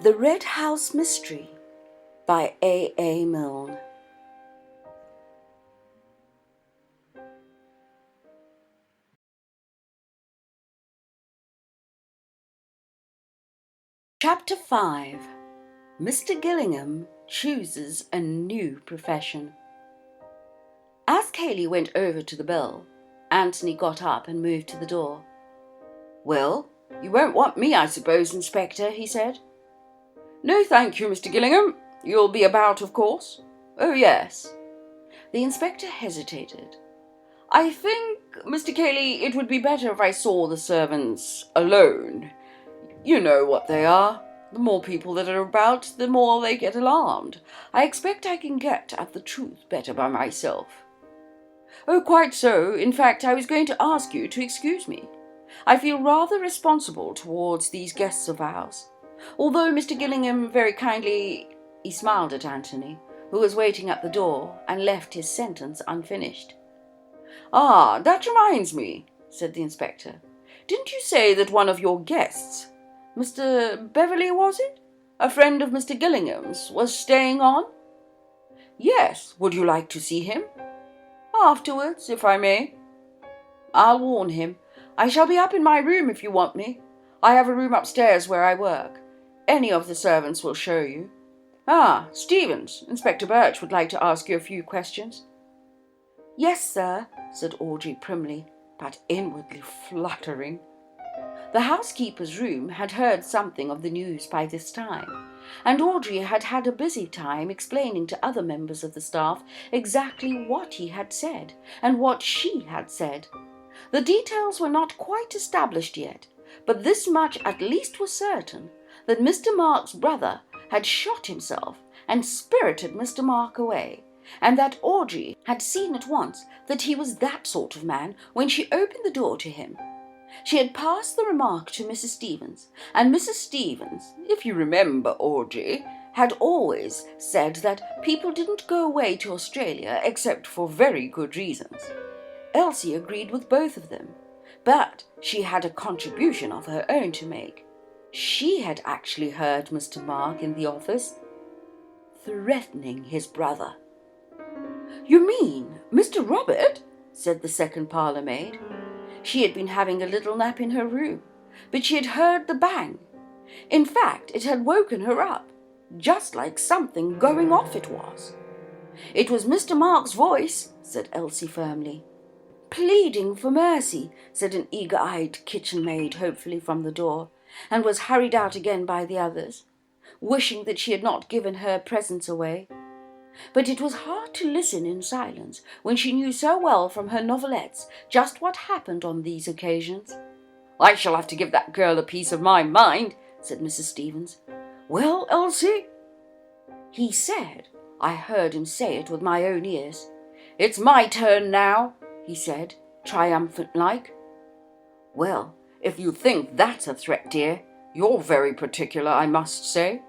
The Red House Mystery by A. Milne. Chapter 5. Mr. Gillingham chooses a new profession. As Cayley went over to the bell, Anthony got up and moved to the door. "Well, you won't want me, I suppose, Inspector," he said. "No, thank you, Mr. Gillingham. You'll be about, of course." "Oh, yes." The inspector hesitated. "I think, Mr. Cayley, it would be better if I saw the servants alone. You know what they are. The more people that are about, the more they get alarmed. I expect I can get at the truth better by myself." "Oh, quite so. In fact, I was going to ask you to excuse me. I feel rather responsible towards these guests of ours. Although Mr. Gillingham very kindly—" He smiled at Anthony, who was waiting at the door, and left his sentence unfinished. "Ah, that reminds me," said the inspector. "Didn't you say that one of your guests, Mr. Beverley, was it? A friend of Mr. Gillingham's, was staying on?" "Yes. Would you like to see him?" "Afterwards, if I may." "I'll warn him. I shall be up in my room if you want me. I have a room upstairs where I work. Any of the servants will show you. Ah, Stevens, Inspector Birch would like to ask you a few questions." "Yes, sir," said Audrey primly, but inwardly fluttering. The housekeeper's room had heard something of the news by this time, and Audrey had had a busy time explaining to other members of the staff exactly what he had said and what she had said. The details were not quite established yet, but this much at least was certain, that Mr. Mark's brother had shot himself and spirited Mr. Mark away, and that Audrey had seen at once that he was that sort of man when she opened the door to him. She had passed the remark to Mrs. Stevens, and Mrs. Stevens, if you remember, Audrey, had always said that people didn't go away to Australia except for very good reasons. Elsie agreed with both of them, but she had a contribution of her own to make. She had actually heard Mr. Mark in the office threatening his brother. "You mean Mr. Robert?" said the second parlour maid. She had been having a little nap in her room, but she had heard the bang. In fact, it had woken her up, just like something going off it was. "It was Mr. Mark's voice," said Elsie firmly. "Pleading for mercy," said an eager-eyed kitchen maid hopefully from the door, and was hurried out again by the others, wishing that she had not given her presents away. But it was hard to listen in silence when she knew so well from her novelettes just what happened on these occasions. "I shall have to give that girl a piece of my mind," said Mrs. Stevens. "Well, Elsie?" "He said," I heard him say it with my own ears. "It's my turn now," he said, triumphant-like. "Well, if you think that's a threat, dear, you're very particular, I must say."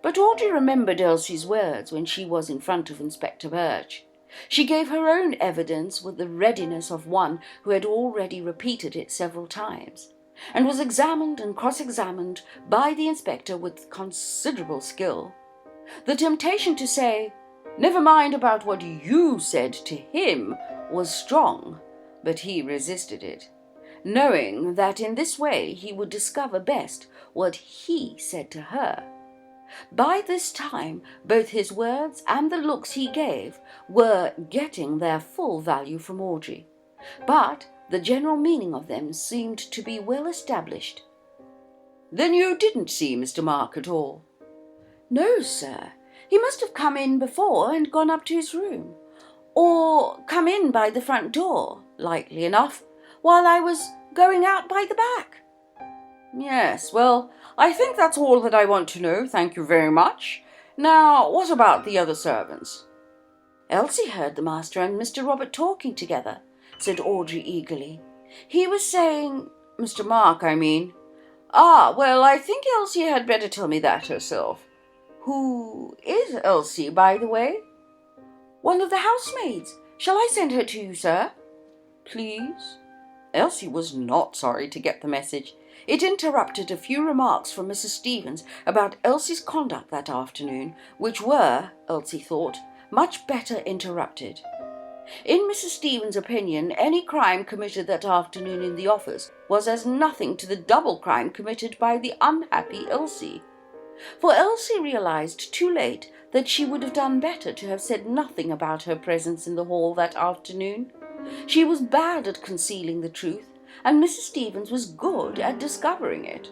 But Audrey remembered Elsie's words when she was in front of Inspector Birch. She gave her own evidence with the readiness of one who had already repeated it several times, and was examined and cross-examined by the inspector with considerable skill. The temptation to say, "Never mind about what you said to him," was strong, but he resisted it, knowing that in this way he would discover best what he said to her. By this time, both his words and the looks he gave were getting their full value from Audrey, but the general meaning of them seemed to be well established. "Then you didn't see Mr. Mark at all?" "No, sir. He must have come in before and gone up to his room, or come in by the front door, likely enough, while I was going out by the back." "Yes, well, I think that's all that I want to know, thank you very much. Now, what about the other servants?" "Elsie heard the master and Mr. Robert talking together," said Audrey eagerly. "He was saying—" "Mr. Mark, I mean." "Ah, well, I think Elsie had better tell me that herself." "Who is Elsie, by the way?" "One of the housemaids. Shall I send her to you, sir?" "Please." Elsie was not sorry to get the message. It interrupted a few remarks from Mrs. Stevens about Elsie's conduct that afternoon, which were, Elsie thought, much better interrupted. In Mrs. Stevens' opinion, any crime committed that afternoon in the office was as nothing to the double crime committed by the unhappy Elsie. For Elsie realized too late that she would have done better to have said nothing about her presence in the hall that afternoon. She was bad at concealing the truth, and Mrs. Stevens was good at discovering it.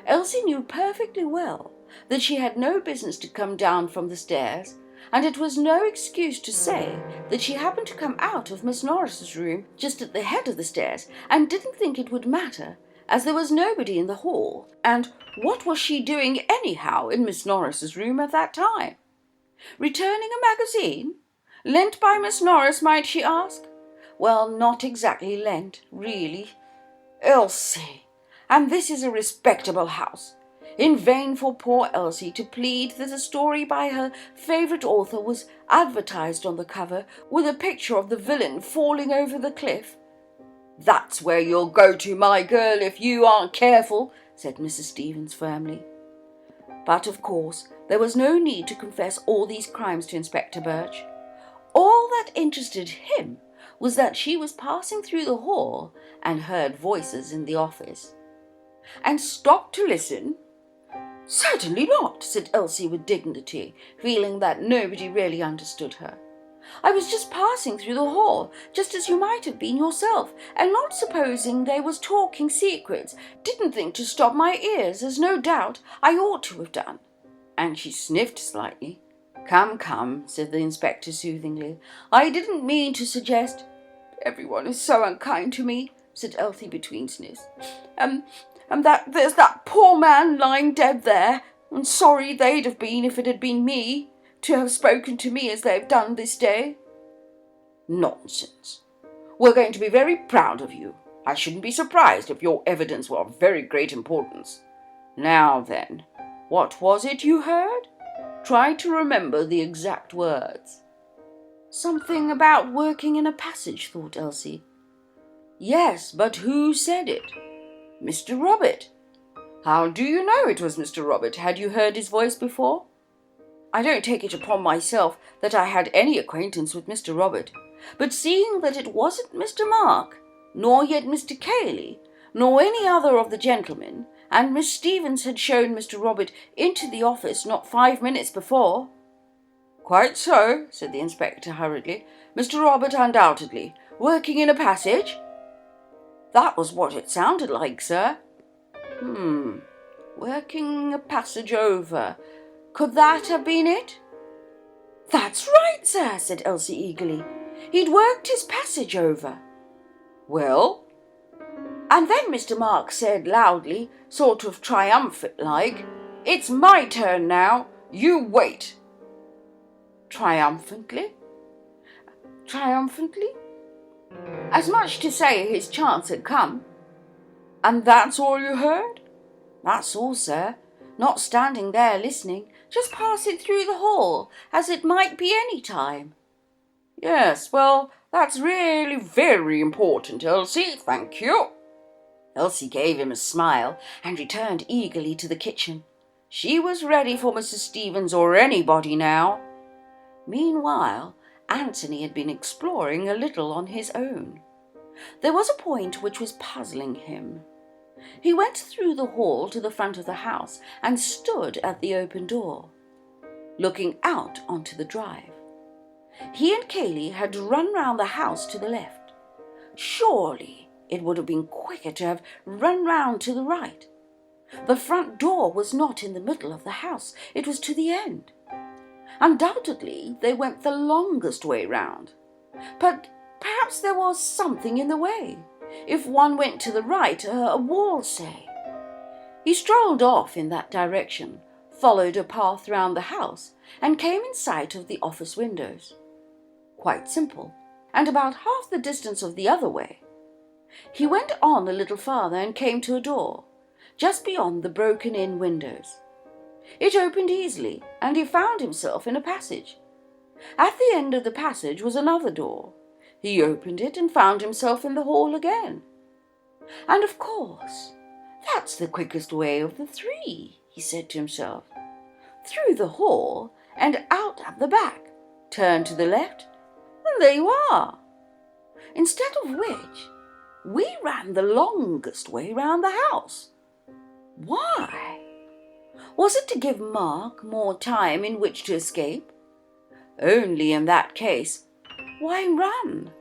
Elsie knew perfectly well that she had no business to come down from the stairs, and it was no excuse to say that she happened to come out of Miss Norris's room just at the head of the stairs, and didn't think it would matter, as there was nobody in the hall, and what was she doing anyhow in Miss Norris's room at that time? Returning a magazine? Lent by Miss Norris, might she ask? Well, not exactly lent, really. Elsie, and this is a respectable house. In vain for poor Elsie to plead that a story by her favourite author was advertised on the cover with a picture of the villain falling over the cliff. That's where you'll go to, my girl, if you aren't careful, said Mrs. Stevens firmly. But, of course, there was no need to confess all these crimes to Inspector Birch. All that interested him was that she was passing through the hall and heard voices in the office. And stopped to listen? Certainly not, said Elsie with dignity, feeling that nobody really understood her. I was just passing through the hall, just as you might have been yourself, and not supposing they was talking secrets, didn't think to stop my ears, as no doubt I ought to have done. And she sniffed slightly. Come, come, said the inspector soothingly. I didn't mean to suggest— Everyone is so unkind to me, said Elsie between sniffs. And that there's that poor man lying dead there, and sorry they'd have been if it had been me, to have spoken to me as they've done this day. Nonsense. We're going to be very proud of you. I shouldn't be surprised if your evidence were of very great importance. Now then, what was it you heard? Try to remember the exact words. Something about working in a passage, thought Elsie. Yes, but who said it? Mr. Robert. How do you know it was Mr. Robert? Had you heard his voice before? I don't take it upon myself that I had any acquaintance with Mr. Robert, but seeing that it wasn't Mr. Mark, nor yet Mr. Cayley, nor any other of the gentlemen, and Miss Stevens had shown Mr. Robert into the office not 5 minutes before. Quite so, said the inspector hurriedly. Mr. Robert, undoubtedly. Working in a passage? That was what it sounded like, sir. Working a passage over. Could that have been it? That's right, sir, said Elsie eagerly. He'd worked his passage over. Well? And then Mr. Mark said loudly, sort of triumphant-like, It's my turn now. You wait. Triumphantly? Triumphantly? As much to say his chance had come. And that's all you heard? That's all, sir. Not standing there listening, just passing through the hall, as it might be any time. Yes, well, that's really very important, Elsie, thank you. Elsie gave him a smile and returned eagerly to the kitchen. She was ready for Mrs. Stevens or anybody now. Meanwhile, Anthony had been exploring a little on his own. There was a point which was puzzling him. He went through the hall to the front of the house and stood at the open door, looking out onto the drive. He and Cayley had run round the house to the left. Surely it would have been quicker to have run round to the right. The front door was not in the middle of the house, it was to the end. Undoubtedly they went the longest way round, but perhaps there was something in the way. If one went to the right, a wall, say. He strolled off in that direction, followed a path round the house, and came in sight of the office windows. Quite simple, and about half the distance of the other way. He went on a little farther and came to a door, just beyond the broken-in windows. It opened easily, and he found himself in a passage. At the end of the passage was another door. He opened it and found himself in the hall again. And of course, "That's the quickest way of the three," he said to himself. "Through the hall and out at the back. Turn to the left, and there you are. Instead of which, we ran the longest way round the house. Why? Was it to give Mark more time in which to escape? Only in that case, why run?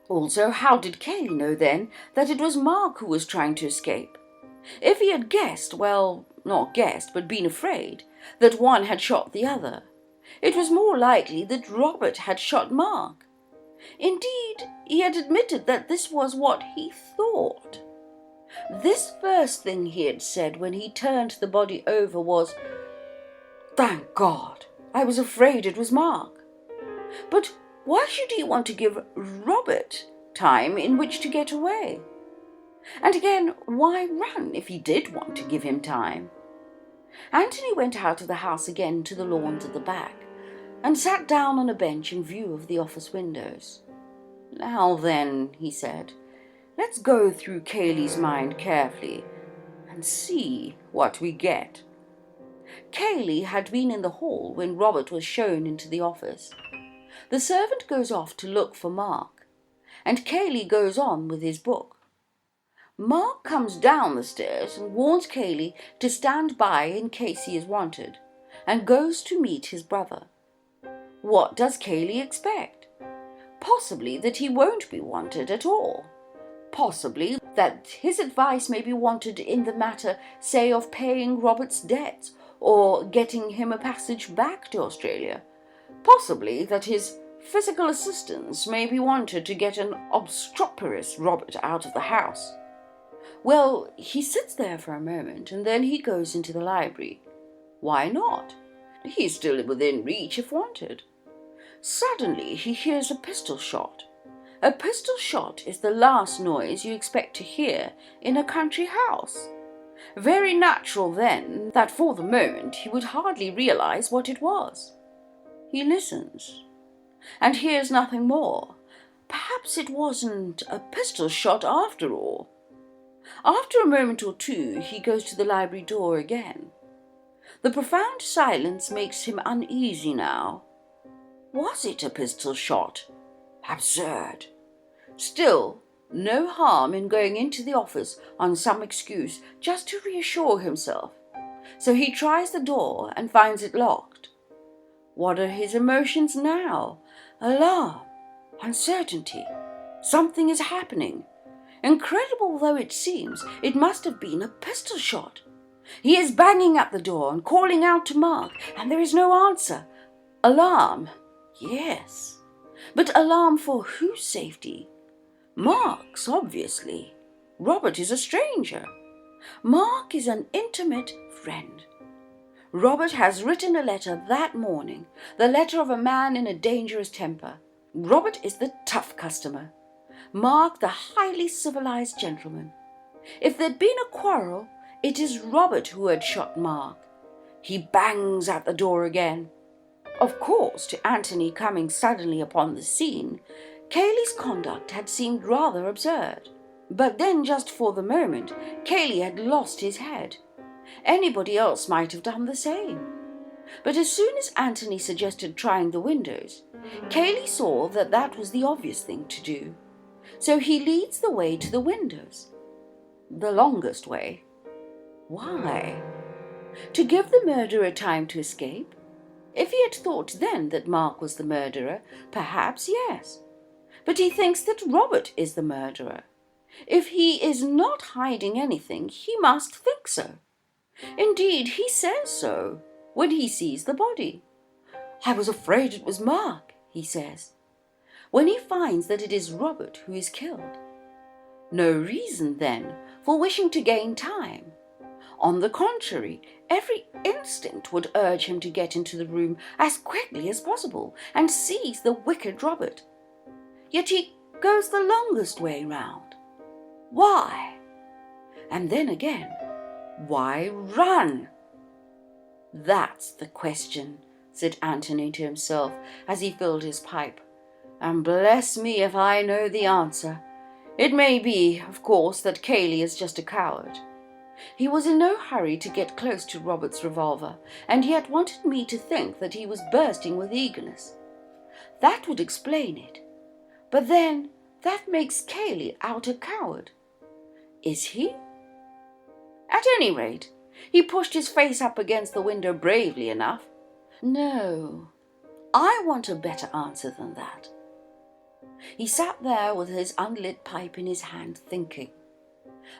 Also, how did Cayley know then that it was Mark who was trying to escape? If he had guessed, well, not guessed, but been afraid, that one had shot the other, it was more likely that Robert had shot Mark. Indeed, he had admitted that this was what he thought. This first thing he had said when he turned the body over was, "Thank God, I was afraid it was Mark." But why should he want to give Robert time in which to get away? And again, why run if he did want to give him time? Anthony went out of the house again to the lawns at the back, and sat down on a bench in view of the office windows. "Now then," he said, "let's go through Cayley's mind carefully and see what we get." Cayley had been in the hall when Robert was shown into the office. The servant goes off to look for Mark, and Cayley goes on with his book. Mark comes down the stairs and warns Cayley to stand by in case he is wanted, and goes to meet his brother. What does Cayley expect? Possibly that he won't be wanted at all. Possibly that his advice may be wanted in the matter, say, of paying Robert's debts or getting him a passage back to Australia. Possibly that his physical assistance may be wanted to get an obstreperous Robert out of the house. Well, he sits there for a moment, and then he goes into the library. Why not? He's still within reach if wanted. Suddenly he hears a pistol shot. A pistol shot is the last noise you expect to hear in a country house. Very natural, then, that for the moment he would hardly realize what it was. He listens, and hears nothing more. Perhaps it wasn't a pistol shot after all. After a moment or two, he goes to the library door again. The profound silence makes him uneasy now. Was it a pistol shot? Absurd. Still, no harm in going into the office on some excuse just to reassure himself. So he tries the door and finds it locked. What are his emotions now? Alarm, uncertainty. Something is happening. Incredible though it seems, it must have been a pistol shot. He is banging at the door and calling out to Mark, and there is no answer. Alarm, yes. But alarm for whose safety? Mark's, obviously. Robert is a stranger. Mark is an intimate friend. Robert has written a letter that morning, the letter of a man in a dangerous temper. Robert is the tough customer. Mark the highly civilized gentleman. If there'd been a quarrel, it is Robert who had shot Mark. He bangs at the door again. Of course, to Anthony coming suddenly upon the scene, Cayley's conduct had seemed rather absurd. But then, just for the moment, Cayley had lost his head. Anybody else might have done the same. But as soon as Anthony suggested trying the windows, Cayley saw that that was the obvious thing to do. So he leads the way to the windows. The longest way. Why? To give the murderer time to escape? If he had thought then that Mark was the murderer, perhaps yes. But he thinks that Robert is the murderer. If he is not hiding anything, he must think so. Indeed, he says so when he sees the body. "I was afraid it was Mark," he says, when he finds that it is Robert who is killed. No reason, then, for wishing to gain time. On the contrary, every instinct would urge him to get into the room as quickly as possible and seize the wicked Robert. Yet he goes the longest way round. Why? And then again, why run? "That's the question," said Anthony to himself as he filled his pipe. "And bless me if I know the answer. It may be, of course, that Cayley is just a coward. He was in no hurry to get close to Robert's revolver, and yet wanted me to think that he was bursting with eagerness. That would explain it. But then, that makes Cayley out a coward. Is he? At any rate, he pushed his face up against the window bravely enough. No, I want a better answer than that. He sat there with his unlit pipe in his hand, thinking.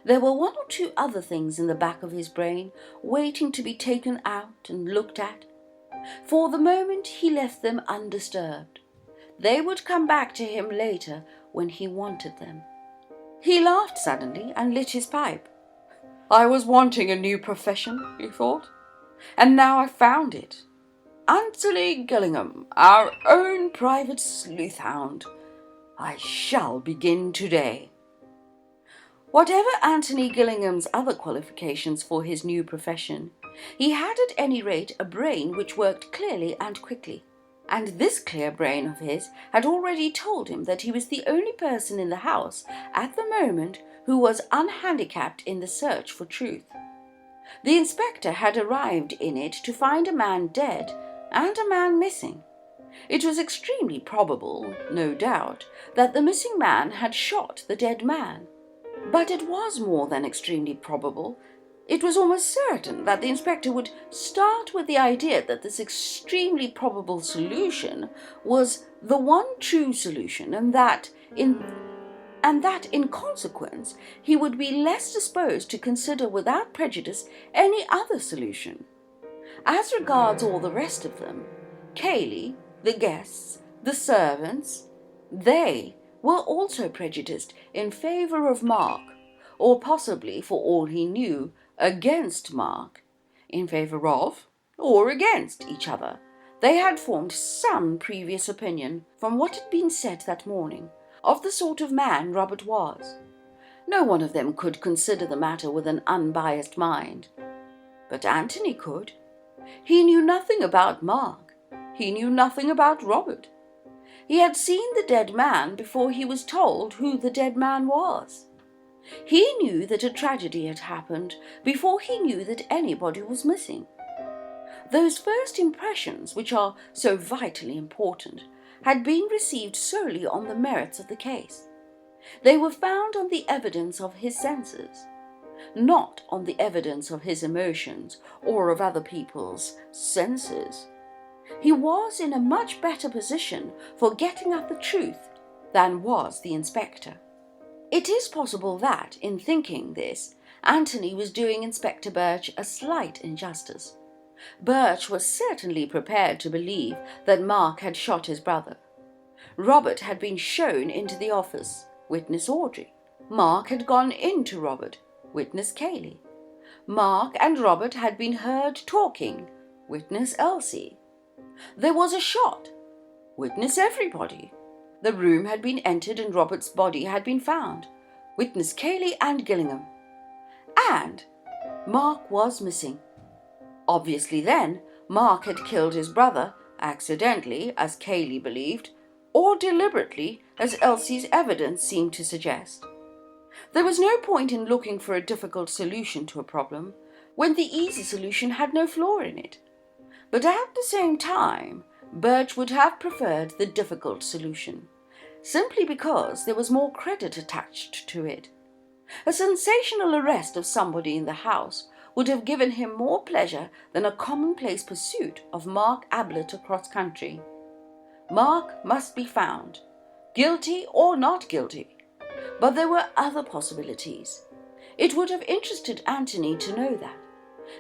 There were one or two other things in the back of his brain, waiting to be taken out and looked at. For the moment he left them undisturbed. They would come back to him later when he wanted them. He laughed suddenly and lit his pipe. I was wanting a new profession, he thought, and now I found it. Anthony Gillingham, our own private sleuth hound. I shall begin today. Whatever Anthony Gillingham's other qualifications for his new profession, he had at any rate a brain which worked clearly and quickly, and this clear brain of his had already told him that he was the only person in the house at the moment who was unhandicapped in the search for truth. The inspector had arrived in it to find a man dead and a man missing. It was extremely probable, no doubt, that the missing man had shot the dead man. But it was more than extremely probable. It was almost certain that the inspector would start with the idea that this extremely probable solution was the one true solution, and that in consequence he would be less disposed to consider without prejudice any other solution. As regards all the rest of them, Cayley, the guests, the servants, they were also prejudiced in favour of Mark, or possibly, for all he knew, against Mark, in favour of or against each other. They had formed some previous opinion, from what had been said that morning, of the sort of man Robert was. No one of them could consider the matter with an unbiased mind. But Anthony could. He knew nothing about Mark. He knew nothing about Robert. He had seen the dead man before he was told who the dead man was. He knew that a tragedy had happened before he knew that anybody was missing. Those first impressions, which are so vitally important, had been received solely on the merits of the case. They were found on the evidence of his senses, not on the evidence of his emotions or of other people's senses. He was in a much better position for getting at the truth than was the inspector. It is possible that, in thinking this, Anthony was doing Inspector Birch a slight injustice. Birch was certainly prepared to believe that Mark had shot his brother. Robert had been shown into the office, witness Audrey. Mark had gone in to Robert, witness Cayley. Mark and Robert had been heard talking, witness Elsie. There was a shot, witness everybody. The room had been entered and Robert's body had been found, witness Cayley and Gillingham. And Mark was missing. Obviously then, Mark had killed his brother, accidentally, as Cayley believed, or deliberately, as Elsie's evidence seemed to suggest. There was no point in looking for a difficult solution to a problem, when the easy solution had no flaw in it. But at the same time, Birch would have preferred the difficult solution, simply because there was more credit attached to it. A sensational arrest of somebody in the house would have given him more pleasure than a commonplace pursuit of Mark Ablett across country. Mark must be found, guilty or not guilty. But there were other possibilities. It would have interested Anthony to know that,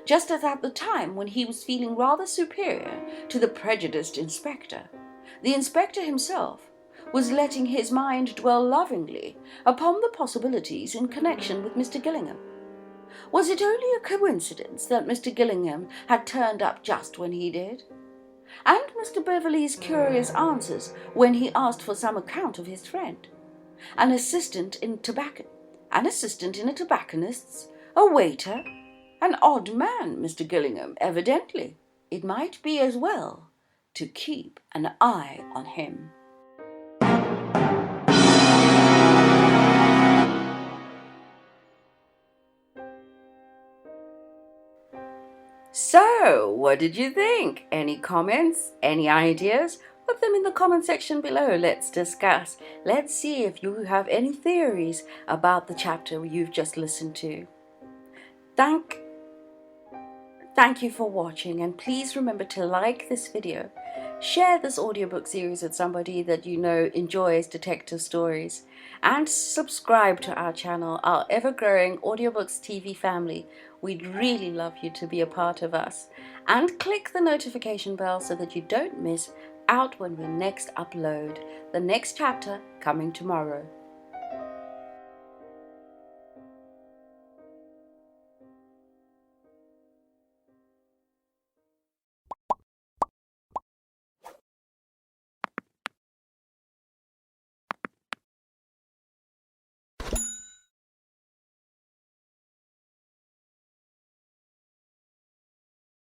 just as at the time when he was feeling rather superior to the prejudiced inspector, the inspector himself was letting his mind dwell lovingly upon the possibilities in connection with Mr. Gillingham. Was it only a coincidence that Mr. Gillingham had turned up just when he did? And Mr. Beverley's curious answers when he asked for some account of his friend? An assistant in a tobacconist's, a waiter, an odd man, Mr. Gillingham, evidently. It might be as well to keep an eye on him. So, what did you think? Any comments? Any ideas? Put them in the comment section below. Let's discuss. Let's see if you have any theories about the chapter you've just listened to. Thank you for watching, and please remember to like this video. Share this audiobook series with somebody that you know enjoys detective stories, and subscribe to our channel, our ever-growing Audiobooks TV family. We'd really love you to be a part of us. And click the notification bell so that you don't miss out when we next upload the next chapter coming tomorrow.